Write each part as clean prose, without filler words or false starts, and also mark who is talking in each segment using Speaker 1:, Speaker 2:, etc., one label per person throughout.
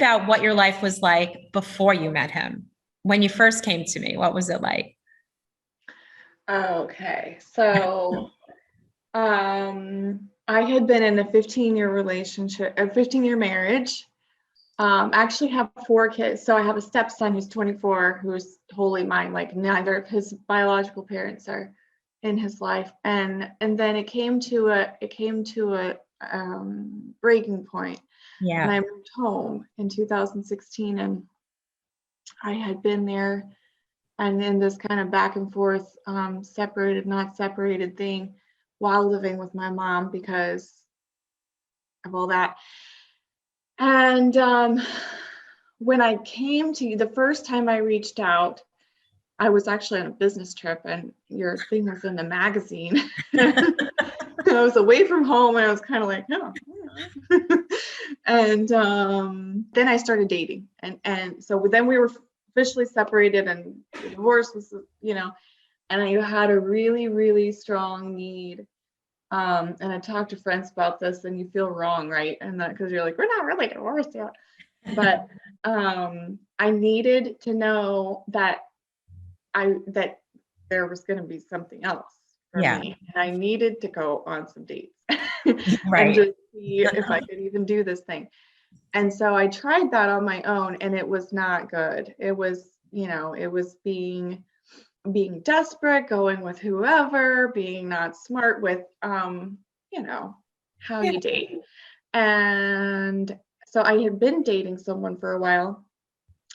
Speaker 1: about what your life was like before you met him. When you first came to me, what was it like?
Speaker 2: Okay. So, I had been in a 15-year relationship, a 15-year marriage. I actually have 4 kids. So I have a stepson who's 24, who's wholly mine. Like neither of his biological parents are in his life. And then it came to a breaking point when
Speaker 1: Yeah.
Speaker 2: I moved home in 2016, and I had been there and in this kind of back and forth, separated, not separated thing while living with my mom because of all that. And when I came to you, the first time I reached out, I was actually on a business trip and your thing was in the magazine. I was away from home and I was kind of like, oh. And then I started dating. And so then we were officially separated and the divorce was, and I had a really, really strong need. And I talked to friends about this and you feel wrong, right? And that because you're like, we're not really divorced yet. But I needed to know that that there was going to be something else for
Speaker 1: Yeah.
Speaker 2: me. And I needed to go on some dates and
Speaker 1: Right.
Speaker 2: just see if I could even do this thing. And so I tried that on my own and it was not good. It was, it was being desperate, going with whoever, being not smart with how
Speaker 1: Yeah.
Speaker 2: you date. And so I had been dating someone for a while.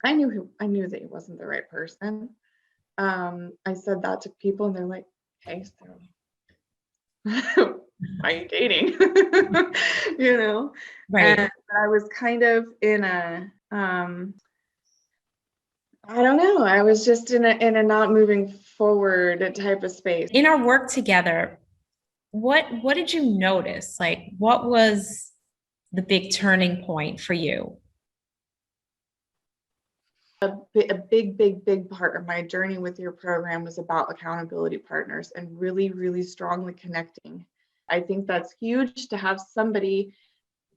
Speaker 2: I knew that he wasn't the right person. I said that to people and they're like, hey, so why are you dating?
Speaker 1: Right.
Speaker 2: And I was kind of in a I don't know. I was just in a not moving forward type of space.
Speaker 1: In our work together, what did you notice? Like, what was the big turning point for you?
Speaker 2: A big, big, big part of my journey with your program was about accountability partners and really, really strongly connecting. I think that's huge to have somebody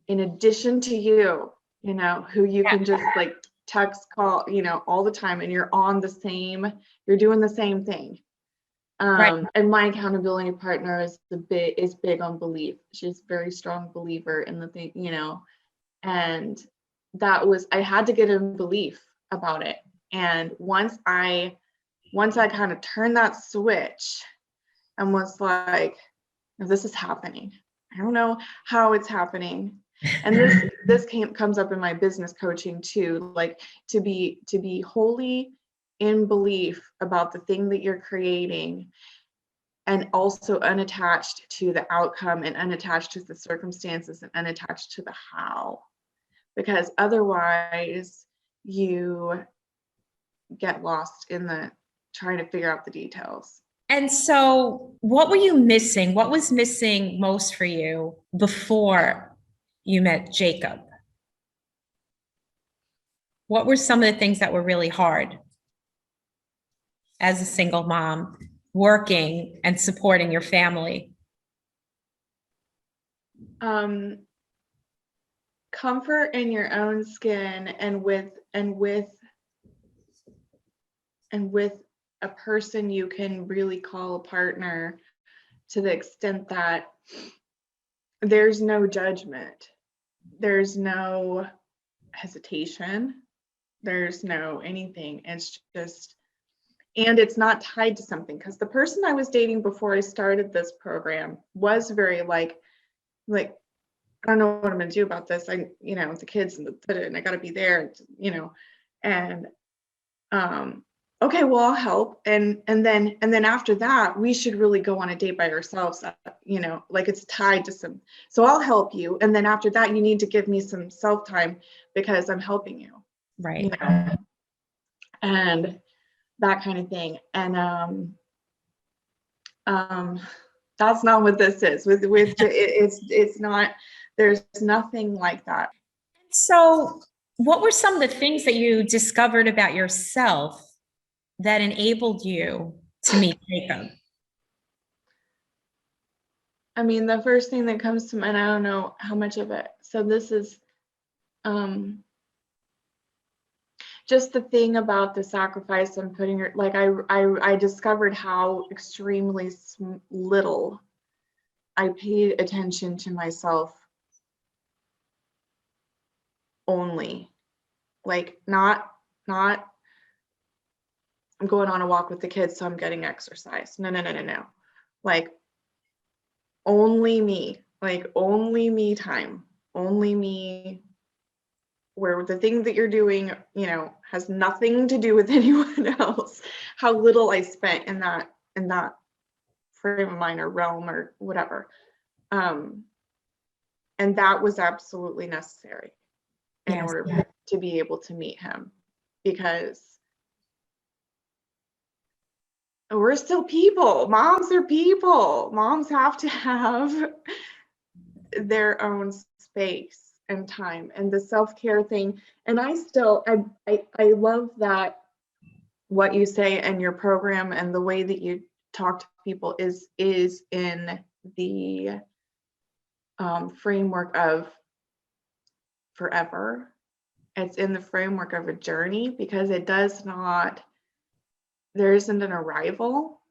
Speaker 2: in addition to you, who you
Speaker 1: Yeah.
Speaker 2: can just like text, call, all the time and you're doing the same thing.
Speaker 1: Right.
Speaker 2: And my accountability partner is big on belief. She's a very strong believer in the thing, and I had to get in belief about it. And once I kind of turned that switch and was like, this is happening. I don't know how it's happening. And this comes up in my business coaching too, like to be wholly in belief about the thing that you're creating and also unattached to the outcome and unattached to the circumstances and unattached to the how, because otherwise you get lost in the trying to figure out the details.
Speaker 1: And so, what were you missing? What was missing most for you before you met Jacob? What were some of the things that were really hard as a single mom, working and supporting your family?
Speaker 2: Comfort in your own skin and with a person you can really call a partner, to the extent that there's no judgment, there's no hesitation, there's no anything. It's just, and it's not tied to something, because the person I was dating before I started this program was very like I don't know what I'm going to do about this. The kids and I got to be there, and okay, well, I'll help. And then after that, we should really go on a date by ourselves, like it's tied to some, so I'll help you. And then after that, you need to give me some self time because I'm helping you,
Speaker 1: Right.
Speaker 2: and that kind of thing. And that's not what this is. It's not. There's nothing like that.
Speaker 1: So, what were some of the things that you discovered about yourself that enabled you to meet Jacob?
Speaker 2: I mean, the first thing that comes to mind, I don't know how much of it. So this is just the thing about the sacrifice and putting your, like, I discovered how extremely little I paid attention to myself only. Like, not I'm going on a walk with the kids, so I'm getting exercise. No. Like, only me, like only me time, only me, where the thing that you're doing, you know, has nothing to do with anyone else. How little I spent in that frame of mind or realm or whatever. And that was absolutely necessary in
Speaker 1: Yes.
Speaker 2: order to be able to meet him, because we're still people. Moms are people. Moms have to have their own space and time, and the self-care thing. And I love that what you say in your program and the way that you talk to people is in the framework of forever. It's in the framework of a journey, because it does not, there isn't an arrival,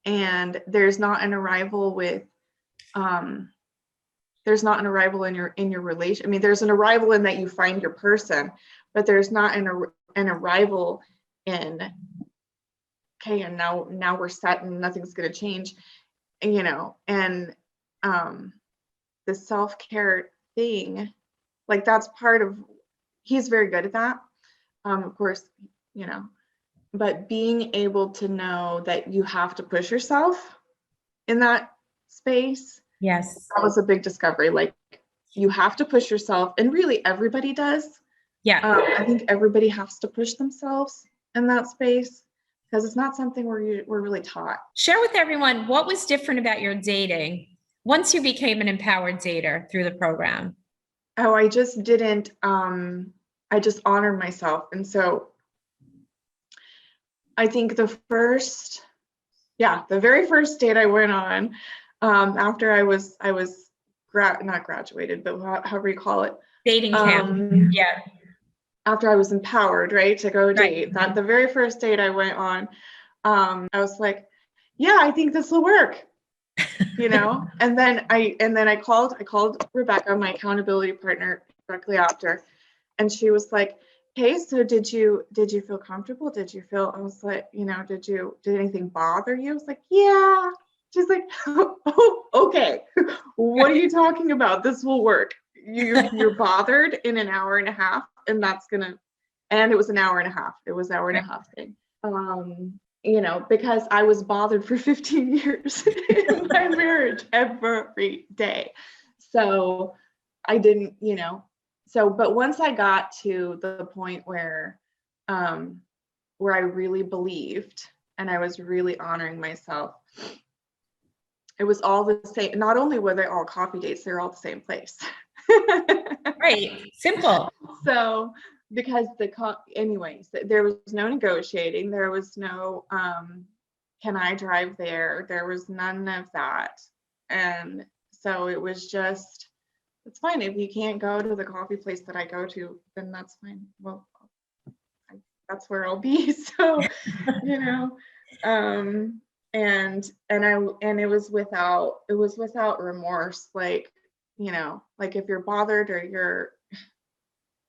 Speaker 2: and there's not an arrival with there's not an arrival in your relation. I mean, there's an arrival in that you find your person, but there's not an arrival in, okay, and now we're set and nothing's going to change, you know. And the self-care thing, like, that's part of, he's very good at that, of course, you know, but being able to know that you have to push yourself in that space.
Speaker 1: Yes.
Speaker 2: That was a big discovery. Like, you have to push yourself, and really everybody does.
Speaker 1: Yeah.
Speaker 2: I think everybody has to push themselves in that space, because it's not something we're really taught.
Speaker 1: Share with everyone what was different about your dating once you became an empowered dater through the program.
Speaker 2: Oh, I just didn't, I just honored myself. And so I think the very first date I went on, after I was not graduated, but however you call it.
Speaker 1: Dating camp. Yeah.
Speaker 2: After I was empowered, right, to go date,
Speaker 1: Right.
Speaker 2: that the very first date I went on, I was like, yeah, I think this will work, you know. And then I called Rebecca, my accountability partner, directly after, and she was like, hey, so did you feel comfortable? Did you feel, I was like, you know, did anything bother you? I was like, yeah. She's like, oh, okay. What are you talking about? This will work. You're bothered in an hour and a half, and and it was an hour and a half. It was an hour and a half thing. You know, because I was bothered for 15 years in my marriage every day. So I didn't, you know, but once I got to the point where I really believed and I was really honoring myself, it was all the same. Not only were they all coffee dates, they're all the same place.
Speaker 1: Right. Simple.
Speaker 2: So, because anyways, there was no negotiating. There was no, can I drive there? There was none of that. And so it was just, it's fine. If you can't go to the coffee place that I go to, then that's fine. Well, that's where I'll be. So, you know, and it was without remorse. Like, you know, like, if you're bothered or you're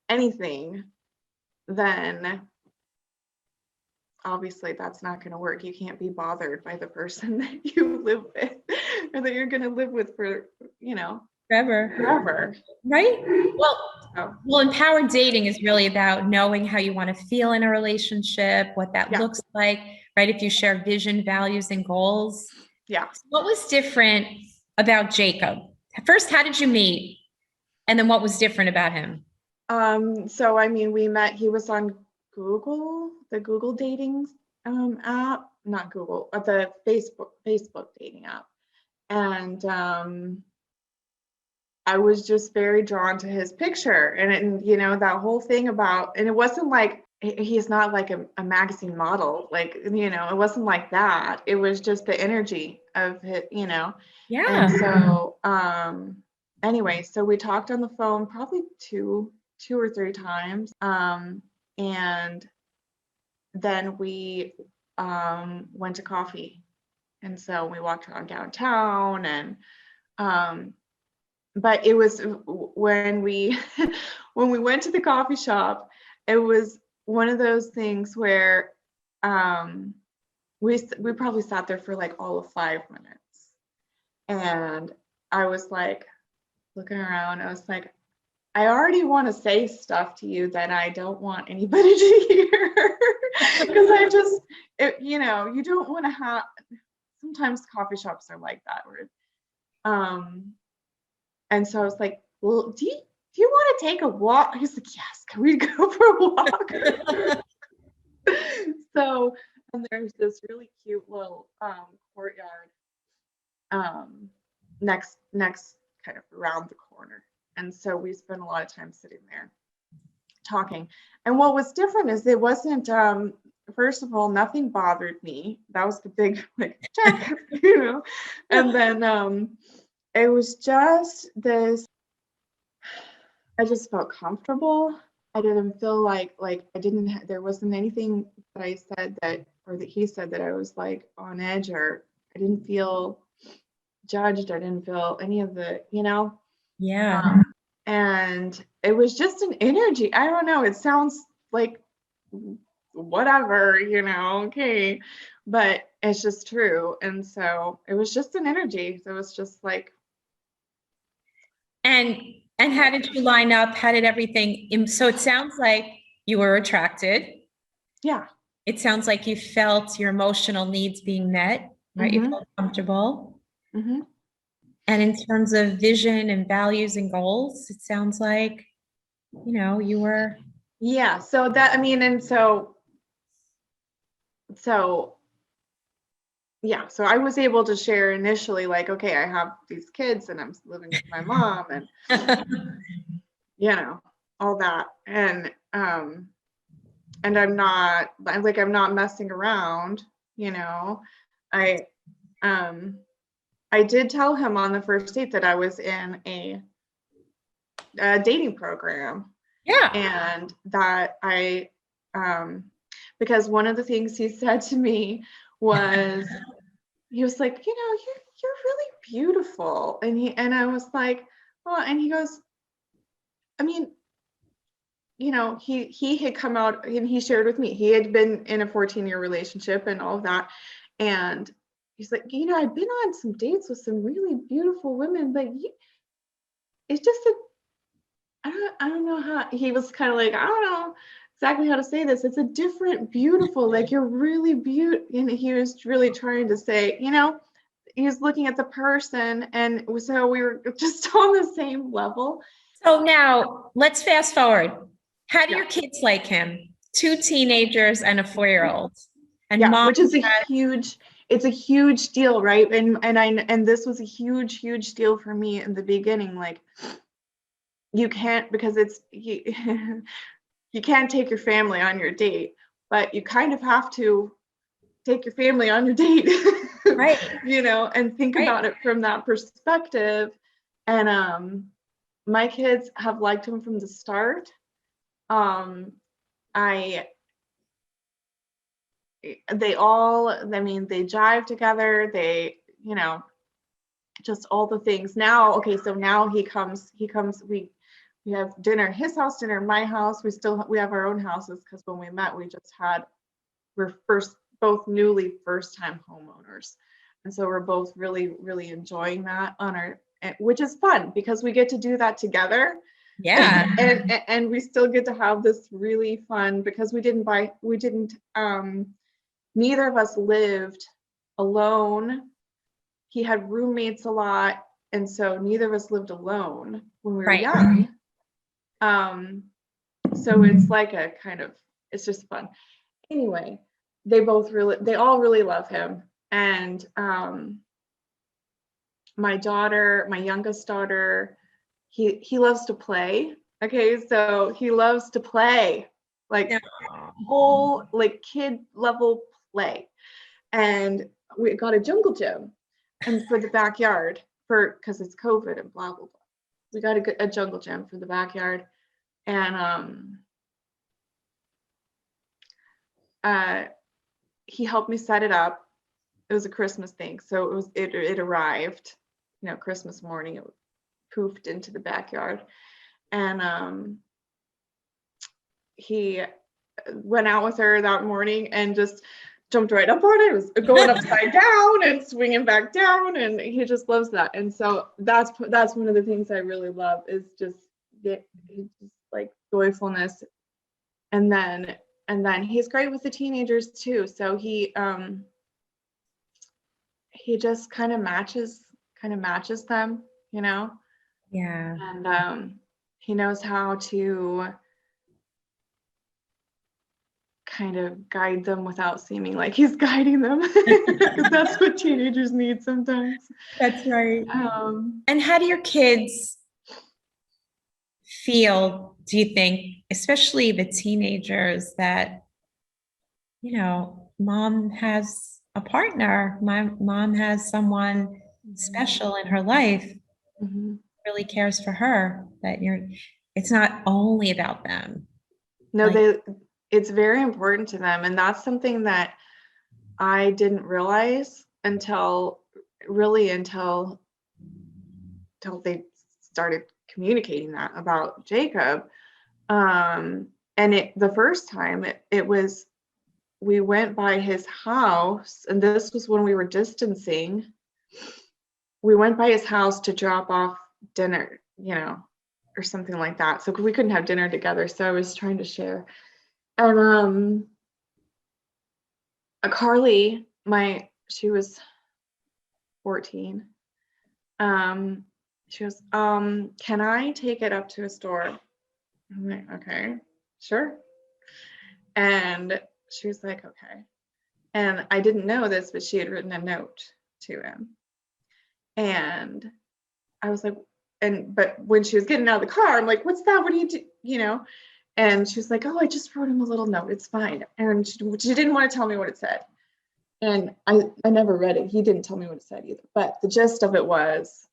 Speaker 2: anything, then obviously that's not going to work. You can't be bothered by the person that you live with or that you're going to live with for, you know, forever.
Speaker 1: Right? Well, empowered dating is really about knowing how you want to feel in a relationship, what that looks like, right? If you share vision, values, and goals.
Speaker 2: Yeah.
Speaker 1: So what was different about Jacob? First, how did you meet? And then what was different about him?
Speaker 2: So, I mean, we met, he was on Google, the Google dating app, not Google, the Facebook dating app. And I was just very drawn to his picture, and you know, that whole thing about, and it wasn't like, he's not like a magazine model, like, you know, it wasn't like that. It was just the energy of it, you know.
Speaker 1: Yeah.
Speaker 2: And so anyway, so we talked on the phone probably two or three times. And then we went to coffee. And so we walked around downtown, and but it was when we when we went to the coffee shop, it was one of those things where we probably sat there for like all of 5 minutes. And I was like looking around, I was like, I already want to say stuff to you that I don't want anybody to hear. Because you don't want to have, sometimes coffee shops are like that, where and so I was like, well, do you want to take a walk? He's like, yes, can we go for a walk? So, and there's this really cute little courtyard next kind of around the corner. And so we spent a lot of time sitting there talking. And what was different is it wasn't, first of all, nothing bothered me. That was the big like check, And then it was just this, I just felt comfortable. I didn't feel like there wasn't anything that I said or that he said that I was like on edge, or I didn't feel judged. I didn't feel any of the,
Speaker 1: Yeah.
Speaker 2: And it was just an energy. I don't know. It sounds like whatever, okay, but it's just true. And so it was just an energy. So it was just like.
Speaker 1: And how did you line up? How did everything? So it sounds like you were attracted.
Speaker 2: Yeah.
Speaker 1: It sounds like you felt your emotional needs being met, right?
Speaker 2: Mm-hmm.
Speaker 1: You felt comfortable.
Speaker 2: Mm-hmm.
Speaker 1: And in terms of vision and values and goals, it sounds like, you were.
Speaker 2: Yeah. So that, I mean, and so yeah, so I was able to share initially, like, okay, I have these kids and I'm living with my mom, and all that. And I'm not messing around, I did tell him on the first date that I was in a dating program.
Speaker 1: Yeah.
Speaker 2: And that because one of the things he said to me was, he was like, you're really beautiful. And I was like, oh, and he goes, I mean, he had come out and he shared with me, he had been in a 14-year relationship and all of that. And he's like, I've been on some dates with some really beautiful women, but it's just I don't know how, he was kind of like, I don't know exactly how to say this. It's a different beautiful, like you're really beautiful. And he was really trying to say, he was looking at the person. And so we were just on the same level.
Speaker 1: So now let's fast forward. How do your kids like him? 2 teenagers and a 4-year-old. And
Speaker 2: yeah,
Speaker 1: mom,
Speaker 2: which is it's a huge deal, right? And this was a huge deal for me in the beginning. Like, you can't, because you can't take your family on your date, but you kind of have to take your family on your date,
Speaker 1: right?
Speaker 2: And think about it from that perspective. And my kids have liked him from the start. They jive together. They, just all the things. Now, okay, so now he comes, we have dinner at his house, dinner at my house. We have our own houses, because when we met, we're both newly first-time homeowners. And so we're both really, really enjoying that which is fun, because we get to do that together.
Speaker 1: Yeah.
Speaker 2: and we still get to have this really fun, because neither of us lived alone. He had roommates a lot, and so neither of us lived alone when we were young. So it's like a kind of, it's just fun. Anyway, they all really love him. And my youngest daughter, he loves to play. Okay, so he loves to play, like whole, like kid level play. And we got a jungle gym, and for the backyard, because it's COVID and blah blah blah, we got a jungle gym for the backyard. And he helped me set it up. It was a Christmas thing, so it arrived, Christmas morning. It poofed into the backyard, and he went out with her that morning and just jumped right up on it. It was going upside down and swinging back down, and he just loves that. And so that's one of the things I really love, is just like joyfulness. And then he's great with the teenagers too. So he just kind of matches them,
Speaker 1: Yeah.
Speaker 2: And he knows how to kind of guide them without seeming like he's guiding them, because that's what teenagers need sometimes.
Speaker 1: That's right. And how do your kids feel, do you think, especially the teenagers, that, mom has a partner, my mom has someone special in her life, really cares for her, that it's not only about them?
Speaker 2: No, it's very important to them. And that's something that I didn't realize until they started communicating that about Jacob. And the first time it was, we went by his house, and this was when we were distancing. We went by his house to drop off dinner, or something like that. So we couldn't have dinner together. So I was trying to share. And Carly, she was 14. She goes, can I take it up to a store? I'm like, okay, sure. And she was like, okay. And I didn't know this, but she had written a note to him. And I was like, but when she was getting out of the car, I'm like, what's that? What do you do? And she was like, oh, I just wrote him a little note. It's fine. And she didn't want to tell me what it said. And I never read it. He didn't tell me what it said either. But the gist of it was,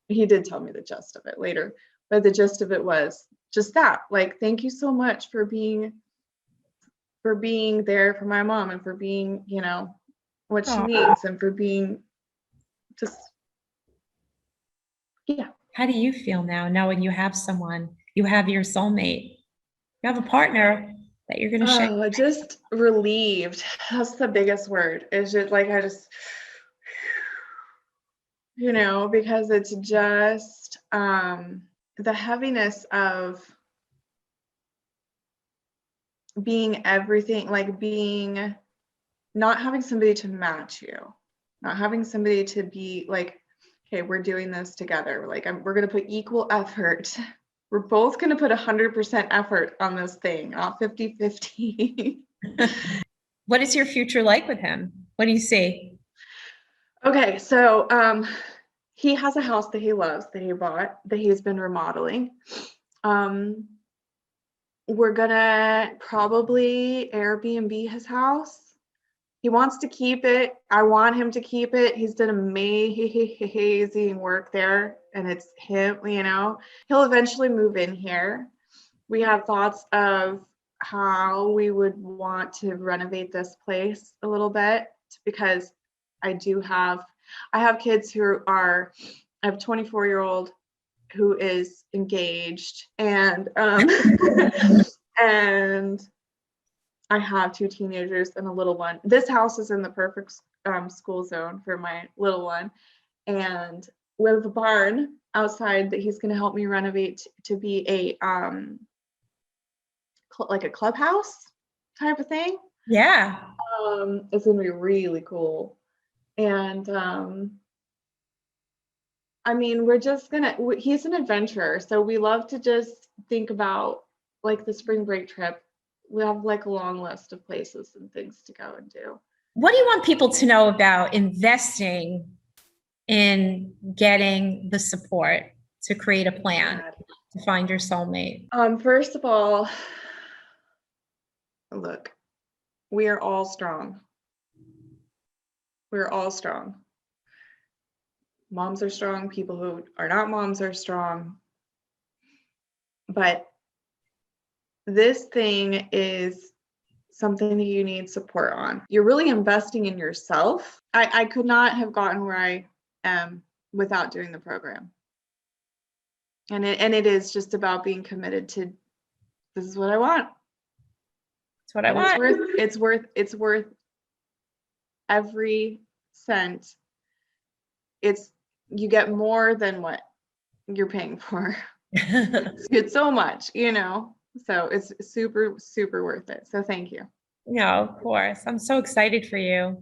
Speaker 2: he did tell me the gist of it later. But the gist of it was just that, like, thank you so much for being there for my mom, and for being, what she needs, and for being just, yeah.
Speaker 1: How do you feel now, knowing you have someone, you have your soulmate, you have a partner that you're going to share?
Speaker 2: Oh, just relieved. That's the biggest word. Is just like, I just, because it's just the heaviness of being everything, like not having somebody to match you, not having somebody to be like, okay, we're doing this together. Like, we're going to put equal effort. We're both going to put 100% effort on this thing, not 50-50.
Speaker 1: What is your future like with him? What do you see?
Speaker 2: Okay, so he has a house that he loves, that he bought, that he's been remodeling. We're gonna probably Airbnb his house. He wants to keep it. I want him to keep it. He's done amazing work there, and it's him, He'll eventually move in here. We have thoughts of how we would want to renovate this place a little bit, because I have kids who are, I have a 24-year-old who is engaged, and and I have 2 teenagers and a little one. This house is in the perfect school zone for my little one, and we have a barn outside that he's going to help me renovate to be a like a clubhouse type of thing.
Speaker 1: Yeah.
Speaker 2: It's going to be really cool. And I mean, he's an adventurer, so we love to just think about, like, the spring break trip. We have like a long list of places and things to go and do.
Speaker 1: What do you want people to know about investing in getting the support to create a plan to find your soulmate?
Speaker 2: First of all, look, we are all strong. We're all strong. Moms are strong. People who are not moms are strong. But this thing is something that you need support on. You're really investing in yourself. I could not have gotten where I am without doing the program. And it is just about being committed to, this is what I want.
Speaker 1: That's what I
Speaker 2: And
Speaker 1: want.
Speaker 2: it's worth every cent. You get more than what you're paying for. It's so much, so it's super, super worth it. So thank you.
Speaker 1: No, of course. I'm so excited for you.